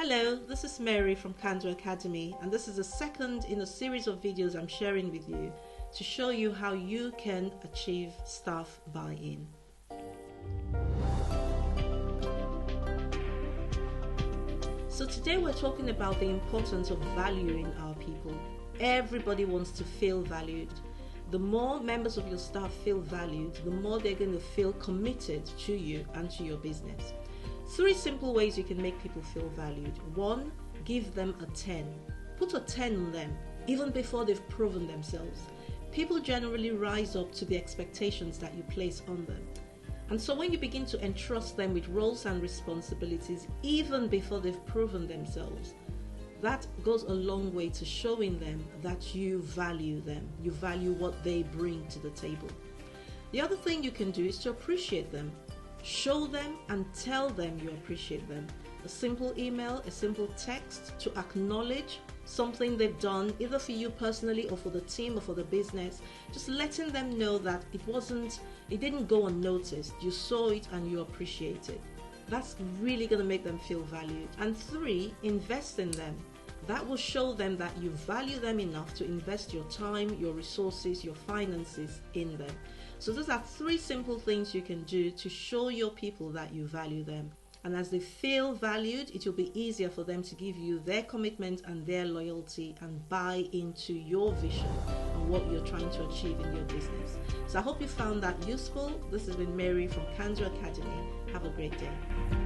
Hello, this is Mary from Kandu Academy, and this is the second in a series of videos I'm sharing with you to show you how you can achieve staff buy-in. So today we're talking about the importance of valuing our people. Everybody wants to feel valued. The more members of your staff feel valued, the more they're going to feel committed to you and to your business. 3 simple ways you can make people feel valued. 1, give them a 10. Put a 10 on them, even before they've proven themselves. People generally rise up to the expectations that you place on them. And so when you begin to entrust them with roles and responsibilities, even before they've proven themselves, that goes a long way to showing them that you value them. You value what they bring to the table. The other thing you can do is to appreciate them. Show them and tell them you appreciate them. A simple email, a simple text to acknowledge something they've done, either for you personally or for the team or for the business. Just letting them know that it didn't go unnoticed. You saw it and you appreciate it. That's really going to make them feel valued. And 3, invest in them. That will show them that you value them enough to invest your time, your resources, your finances in them. So those are 3 simple things you can do to show your people that you value them. And as they feel valued, it will be easier for them to give you their commitment and their loyalty and buy into your vision and what you're trying to achieve in your business. So I hope you found that useful. This has been Mary from Kandu Academy. Have a great day.